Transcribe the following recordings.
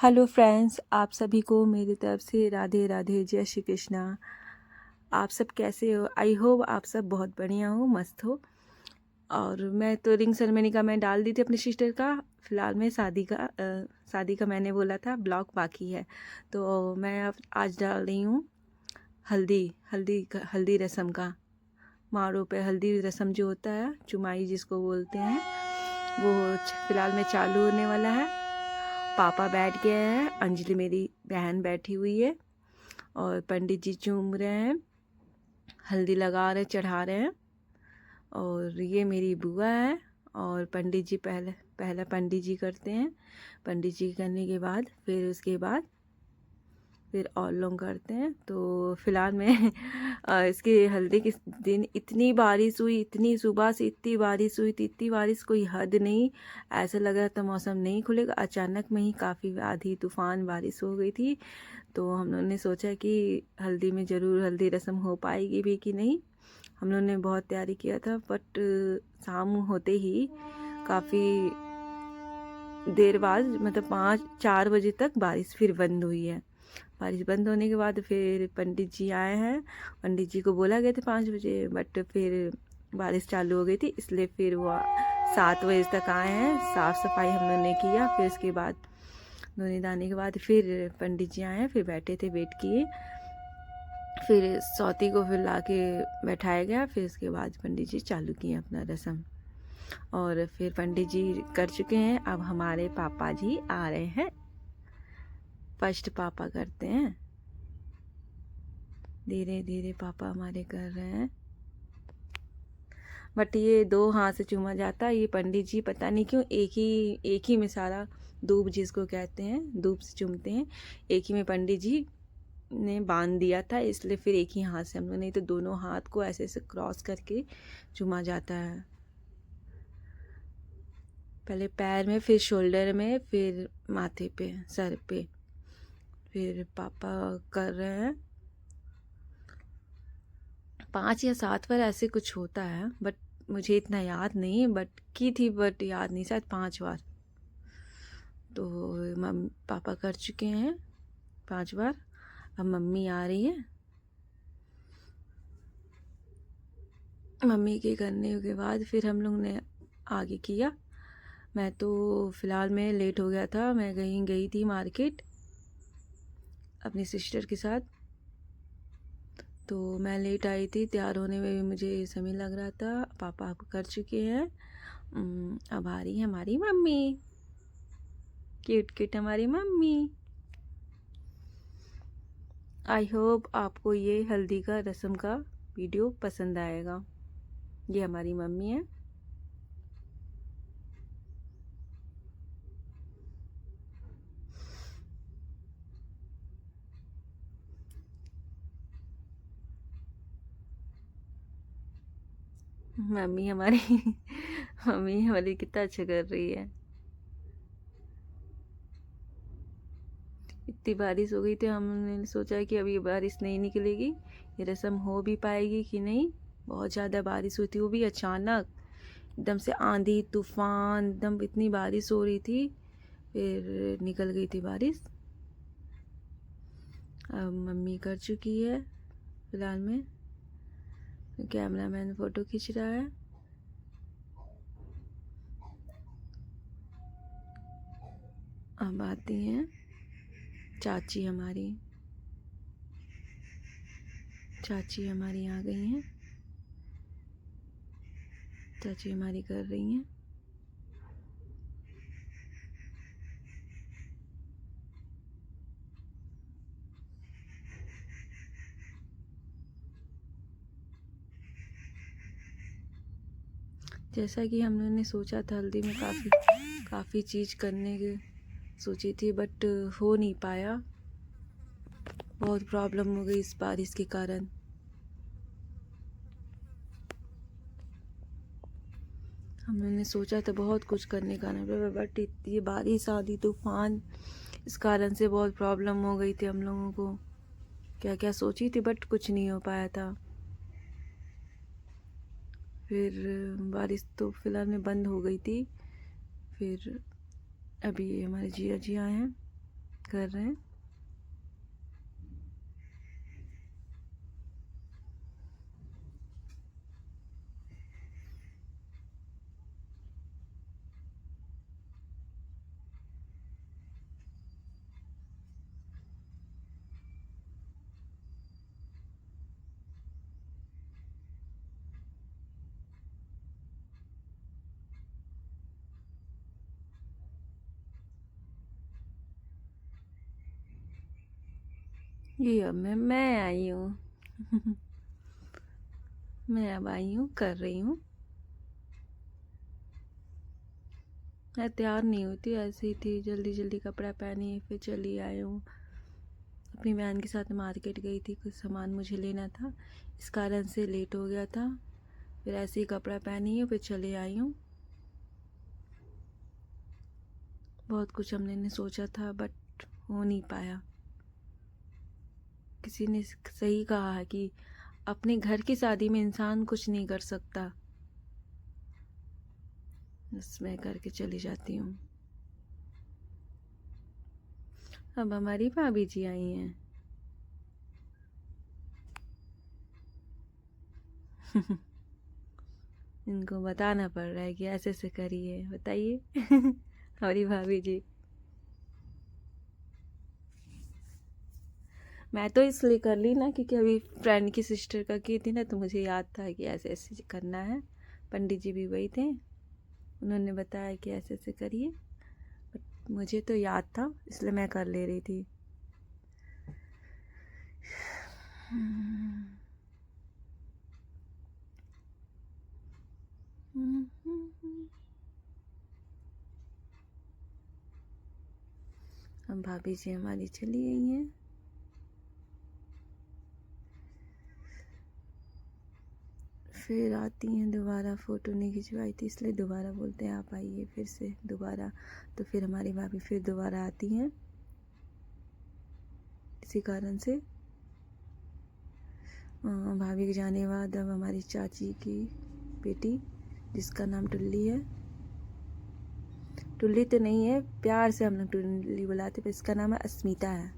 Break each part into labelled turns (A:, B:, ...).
A: Hello friends, आप सभी को मेरी तरफ से राधे राधे, जय श्री कृष्णा। आप सब कैसे हो? आई होप आप सब बहुत बढ़िया हो, मस्त हो। और मैं तो रिंग सेरेमनी का मैं डाल दी थी अपनी सिस्टर का। फ़िलहाल में शादी का मैंने बोला था, ब्लॉग बाकी है। तो मैं अब आज डाल रही हूँ हल्दी रस्म का। माड़ों पे हल्दी रस्म जो होता है, चुमाई जिसको बोलते हैं, वो फ़िलहाल में चालू होने वाला है। पापा बैठ गए हैं, अंजलि मेरी बहन बैठी हुई है और पंडित जी चूम रहे हैं, हल्दी लगा रहे, चढ़ा रहे हैं। और ये मेरी बुआ है और पंडित जी पहले पंडित जी करते हैं। पंडित जी करने के बाद फिर और लोग करते हैं। तो फिलहाल में इसकी हल्दी के दिन इतनी बारिश हुई, इतनी सुबह से इतनी बारिश हुई थी, इतनी बारिश कोई हद नहीं। ऐसा लग रहा था मौसम नहीं खुलेगा, अचानक में ही काफ़ी आधी तूफान बारिश हो गई थी। तो हम लोगों ने सोचा कि हल्दी में ज़रूर हल्दी रस्म हो पाएगी भी कि नहीं। हम लोगों ने बहुत तैयारी किया था, बट शाम होते ही काफ़ी देर बाद, मतलब 5-4 बजे तक बारिश फिर बंद हुई है। बारिश बंद होने के बाद फिर पंडित जी आए हैं। पंडित जी को बोला गया था 5 बजे, बट फिर बारिश चालू हो गई थी, इसलिए फिर वो 7 बजे तक आए हैं। साफ़ सफाई हम लोगों ने किया। फिर उसके बाद धोने दाने के बाद फिर पंडित जी आए हैं, फिर बैठे थे, वेट किए। फिर सौती को फिर ला के बैठाया गया। फिर उसके बाद पंडित जी चालू किए अपना रस्म। और फिर पंडित जी कर चुके हैं। अब हमारे पापा जी आ रहे हैं। फर्स्ट पापा करते हैं, धीरे धीरे पापा हमारे कर रहे हैं। बट ये 2 हाथ से चूमा जाता है। ये पंडित जी पता नहीं क्यों एक ही में सारा दूब जिसको कहते हैं, दूब से चूमते हैं। एक ही में पंडित जी ने बांध दिया था, इसलिए फिर एक ही हाथ से हम लोग, नहीं तो दोनों हाथ को ऐसे ऐसे क्रॉस करके चूमा जाता है। पहले पैर में, फिर शोल्डर में, फिर माथे पे, सर पे। फिर पापा कर रहे हैं। 5 या 7 बार ऐसे कुछ होता है, बट मुझे इतना याद नहीं। बट की थी, बट याद नहीं, शायद 5 बार। तो पापा कर चुके हैं 5 बार। अब मम्मी आ रही है। मम्मी के करने के बाद फिर हम लोग ने आगे किया। मैं तो फ़िलहाल में लेट हो गया था। मैं गई थी मार्केट अपनी सिस्टर के साथ। तो मैं लेट आई थी, तैयार होने में भी मुझे समय लग रहा था। पापा अब कर चुके हैं। अब आ रही है हमारी मम्मी, क्यूट क्यूट हमारी मम्मी। आई होप आपको ये हल्दी का रस्म का वीडियो पसंद आएगा। ये हमारी मम्मी है। मम्मी हमारी मम्मी हमारी कितना अच्छा कर रही है। इतनी बारिश हो गई थी, हमने सोचा कि अभी बारिश नहीं निकलेगी, ये रस्म हो भी पाएगी कि नहीं। बहुत ज़्यादा बारिश हुई थी, वो भी अचानक, एकदम से आंधी तूफान, एकदम इतनी बारिश हो रही थी। फिर निकल गई थी बारिश। अब मम्मी कर चुकी है। फिलहाल में कैमरा मैन फ़ोटो खींच रहा है। अब आती हैं चाची हमारी। चाची हमारी आ गई हैं। चाची हमारी कर रही हैं। जैसा कि हम लोगों ने सोचा था, हल्दी में काफ़ी चीज़ करने की सोची थी, बट हो नहीं पाया। बहुत प्रॉब्लम हो गई इस बारिश के कारण। हम लोगों ने सोचा था बहुत कुछ करने का, बट ये बारिश, आंधी तूफान, इस कारण से बहुत प्रॉब्लम हो गई थी हम लोगों को। क्या क्या सोची थी, बट कुछ नहीं हो पाया था। फिर बारिश तो फिलहाल में बंद हो गई थी। फिर अभी हमारे जिया जी आए हैं। कर रहे हैं। ये अब मैं आई हूँ। मैं अब आई हूँ, कर रही हूँ। मैं तैयार नहीं होती, ऐसे ही थी, जल्दी जल्दी कपड़ा पहनी, फिर चली आई हूँ। अपनी बहन के साथ मार्केट गई थी, कुछ सामान मुझे लेना था, इस कारण से लेट हो गया था। फिर ऐसे ही कपड़ा पहनी हूँ, फिर चले आई हूँ। बहुत कुछ हमने सोचा था बट हो नहीं पाया। किसी ने सही कहा है कि अपने घर की शादी में इंसान कुछ नहीं कर सकता। बस मैं करके चली जाती हूँ। अब हमारी भाभी जी आई हैं। इनको बताना पड़ रहा है कि ऐसे ऐसे करिए, बताइए। हमारी भाभी जी। मैं तो इसलिए कर ली ना क्योंकि अभी फ्रेंड की सिस्टर का की थी ना, तो मुझे याद था कि ऐसे ऐसे करना है। पंडित जी भी वही थे, उन्होंने बताया कि ऐसे ऐसे करिए, बट मुझे तो याद था इसलिए मैं कर ले रही थी। हम भाभी जी हमारी चली गई हैं। फिर आती हैं दोबारा, फ़ोटो नहीं खिंचवाई थी इसलिए दोबारा बोलते हैं आप आइए फिर से दोबारा। तो फिर हमारी भाभी फिर दोबारा आती हैं इसी कारण से। भाभी के जाने के बाद अब हमारी चाची की बेटी, जिसका नाम टुल्ली है, टुल्ली तो नहीं है, प्यार से हम लोग टुल्ली बुलाते, पर इसका नाम है अस्मिता है।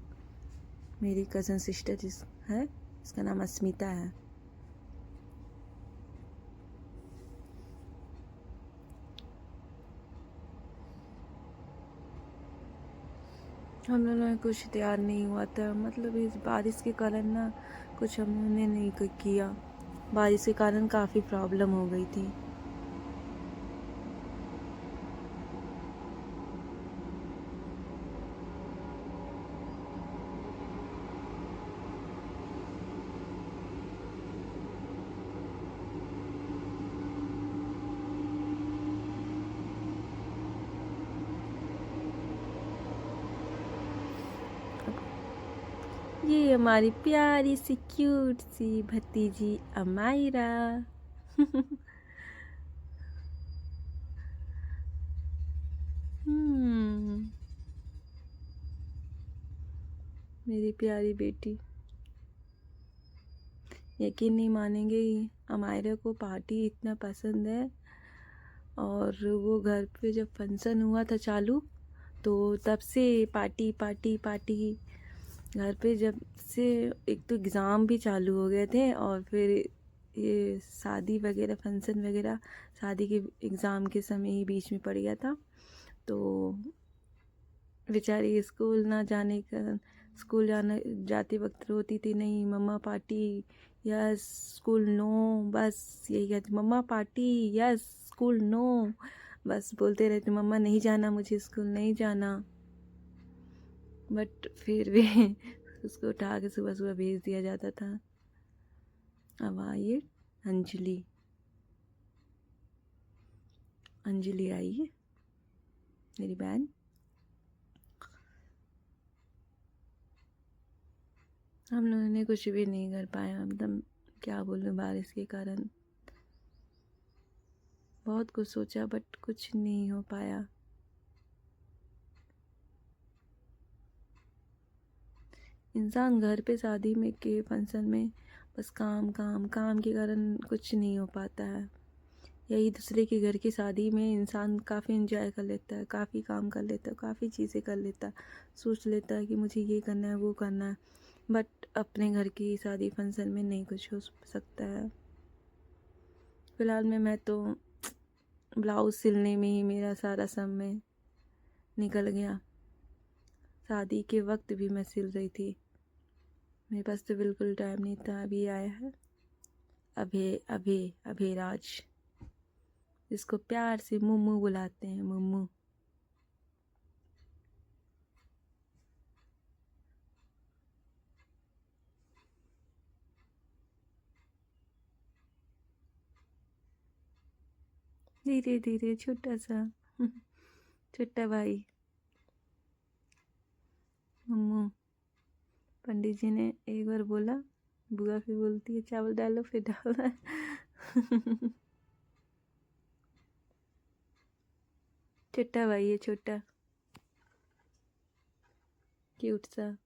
A: मेरी कज़न सिस्टर जिस है, इसका नाम अस्मिता है। हम लोगों ने कुछ तैयार नहीं हुआ था, मतलब इस बारिश के कारण ना कुछ हमने नहीं किया। बारिश के कारण काफ़ी प्रॉब्लम हो गई थी। ये हमारी प्यारी सी क्यूट सी भतीजी अमायरा। मेरी प्यारी बेटी। यकीन नहीं मानेंगे, अमायरा को पार्टी इतना पसंद है। और वो घर पे जब फंक्शन हुआ था चालू, तो तब से पार्टी पार्टी पार्टी। घर पे जब से एक तो एग्ज़ाम भी चालू हो गए थे, और फिर ये शादी वगैरह, फंक्शन वगैरह, शादी के एग्ज़ाम के समय ही बीच में पड़ गया था। तो बेचारी स्कूल ना जाने का, स्कूल जाना जाते वक्त रोती थी, नहीं मम्मा पार्टी, यस स्कूल नो, बस यही कहती, मम्मा पार्टी, यस स्कूल नो, बस बोलते रहते, मम्मा नहीं जाना, मुझे स्कूल नहीं जाना। बट फिर भी उसको उठा के सुबह सुबह भेज दिया जाता था। अब आइए अंजलि, अंजलि आई है मेरी बहन। हम लोगों ने कुछ भी नहीं कर पाया, एकदम क्या बोलूं, बारिश के कारण बहुत कुछ सोचा बट कुछ नहीं हो पाया। इंसान घर पे शादी में के फंक्शन में बस काम काम काम के कारण कुछ नहीं हो पाता है। यही दूसरे के घर की शादी में इंसान काफ़ी इंजॉय कर लेता है, काफ़ी काम कर लेता है, काफ़ी चीज़ें कर लेता है, सोच लेता है कि मुझे ये करना है वो करना है, बट अपने घर की शादी फंक्शन में नहीं कुछ हो सकता है। फ़िलहाल में मैं तो ब्लाउज़ सिलने में ही मेरा सारा समय निकल गया। शादी के वक्त भी मैं सिल रही थी, मेरे पास तो बिल्कुल टाइम नहीं था। अभी आया है अभेराज, जिसको प्यार से मुम्मू बुलाते हैं, मुम्मू। धीरे धीरे छोटा सा छोटा भाई मुम्मू। पंडित जी ने एक बार बोला, बुआ फिर बोलती है चावल डालो, फिर डालना है। छोटा भाई है, छोटा क्यूट सा।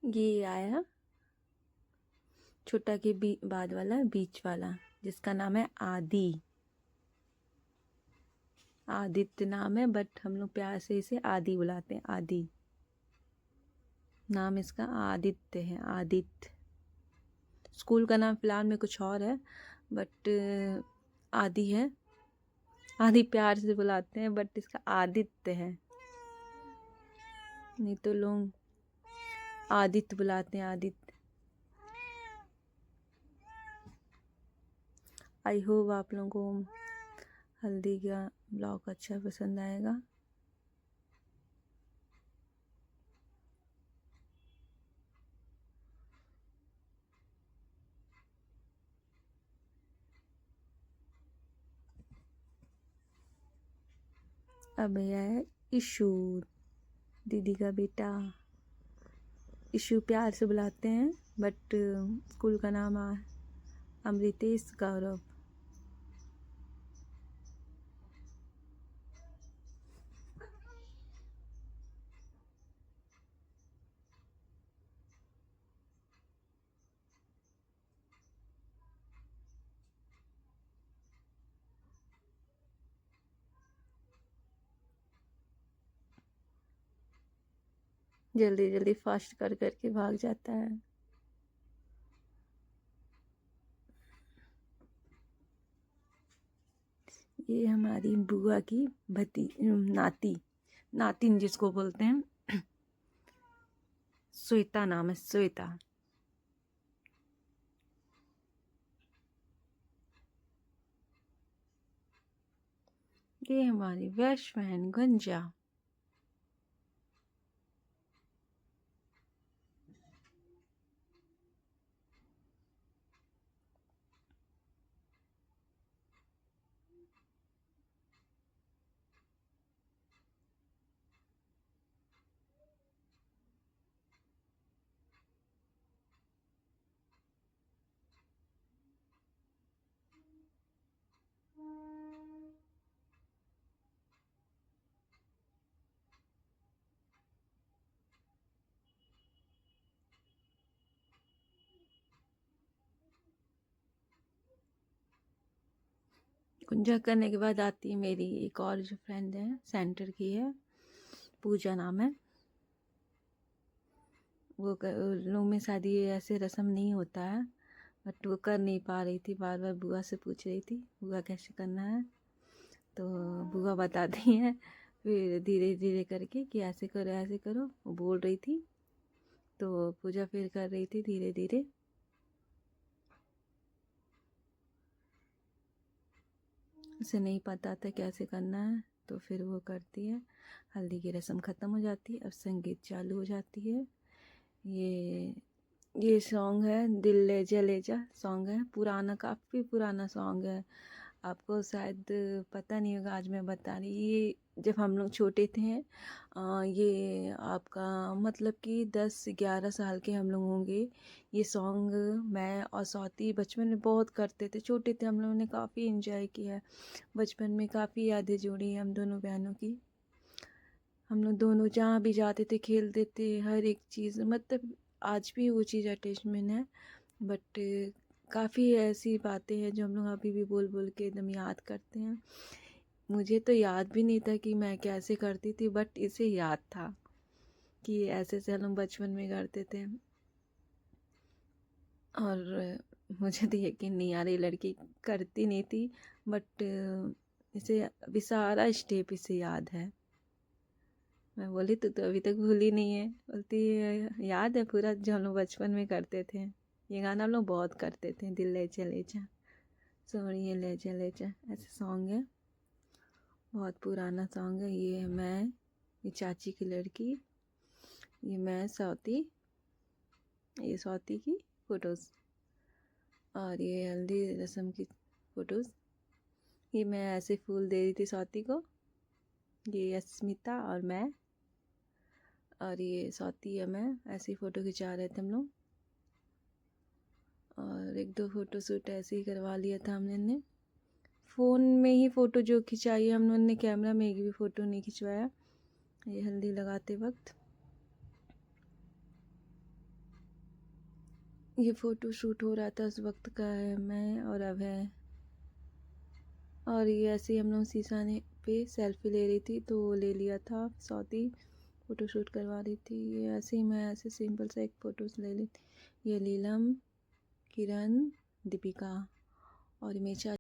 A: ये आया छोटा के बाद वाला, बीच वाला, जिसका नाम है आदि। आदित्य नाम है, बट हम लोग प्यार से इसे आदि बुलाते हैं, आदि। नाम इसका आदित्य है, आदित्य। स्कूल का नाम फिलहाल में कुछ और है, बट आदि है। आदि प्यार से बुलाते हैं, बट इसका आदित्य है, नहीं तो लोग आदित्य बुलाते हैं, आदित्य। आई होप आप लोगों को हल्दी का ब्लॉग अच्छा पसंद आएगा। अब यह है इशू, दीदी का बेटा। इशू प्यार से बुलाते हैं, बट स्कूल का नाम अमृतेश गौरव। जल्दी जल्दी फास्ट कर करके भाग जाता है। ये हमारी बुआ की नाती, नातिन जिसको बोलते हैं, श्वेता नाम है, श्वेता। ये हमारी बेस्ट फ्रेंड गंजा। गुंजा करने के बाद आती है मेरी एक और जो फ्रेंड है, सेंटर की है, पूजा नाम है। वो लोग में शादी ऐसे रस्म नहीं होता है, बट वो कर नहीं पा रही थी, बार बार बुआ से पूछ रही थी बुआ कैसे करना है, तो बुआ बताती हैं। फिर धीरे धीरे करके कि ऐसे करो, वो बोल रही थी, तो पूजा फिर कर रही थी धीरे धीरे। उसे नहीं पता था कैसे करना है, तो फिर वो करती है। हल्दी की रस्म ख़त्म हो जाती है, अब संगीत चालू हो जाती है। ये सॉन्ग है दिल ले जा सॉन्ग है, पुराना, काफ़ी पुराना सॉन्ग है। आपको शायद पता नहीं होगा, आज मैं बता रही, ये जब हम लोग छोटे थे, ये आपका मतलब कि 10-11 साल के हम लोग होंगे। ये सॉन्ग मैं और स्वाति बचपन में बहुत करते थे, छोटे थे हम लोगों ने काफ़ी एंजॉय किया है। बचपन में काफ़ी यादें जुड़ी हैं हम दोनों बहनों की। हम लोग दोनों जहाँ भी जाते थे खेलते थे, हर एक चीज़ मतलब आज भी वो चीज़ अटैचमेंट है। बट काफ़ी ऐसी बातें हैं जो हम लोग अभी भी बोल बोल के एकदम याद करते हैं। मुझे तो याद भी नहीं था कि मैं कैसे करती थी, बट इसे याद था कि ऐसे ऐसे हम लोग बचपन में करते थे। और मुझे तो यकीन नहीं आ रही, लड़की करती नहीं थी, बट इसे अभी सारा स्टेप इसे याद है। मैं बोली तो अभी तक भूली नहीं है। बोलती है याद है पूरा जो हम लोग बचपन में करते थे। ये गाना हम लोग बहुत करते थे, दिल ले चले जा, सोनिए ले चले जा, ऐसे सॉन्ग है, बहुत पुराना सॉन्ग है। ये मैं, ये चाची की लड़की, ये मैं स्वाति, ये स्वाति की फ़ोटोज़, और ये हल्दी रस्म की फ़ोटोज़। ये मैं ऐसे फूल दे रही थी स्वाति को, ये अस्मिता और मैं, और ये स्वाति है मैं, ऐसी फ़ोटो खिंचा रहे थे हम लोग। और 1-2 फ़ोटो शूट ऐसे ही करवा लिया था हमने फ़ोन में ही। फ़ोटो जो खिंचाई है हम लोगों ने, कैमरा में एक भी फ़ोटो नहीं खिंचवाया। ये हल्दी लगाते वक्त ये फ़ोटो शूट हो रहा था, उस वक्त का है मैं और अब है। और ये ऐसे ही हम लोग शीशाने पे सेल्फी ले रही थी तो ले लिया था, स्वाति फ़ोटो शूट करवा रही थी। ये ऐसे ही मैं ऐसे सिंपल सा एक फ़ोटोज़ ले ली थी। ये नीलम, किरण, दीपिका और मेरी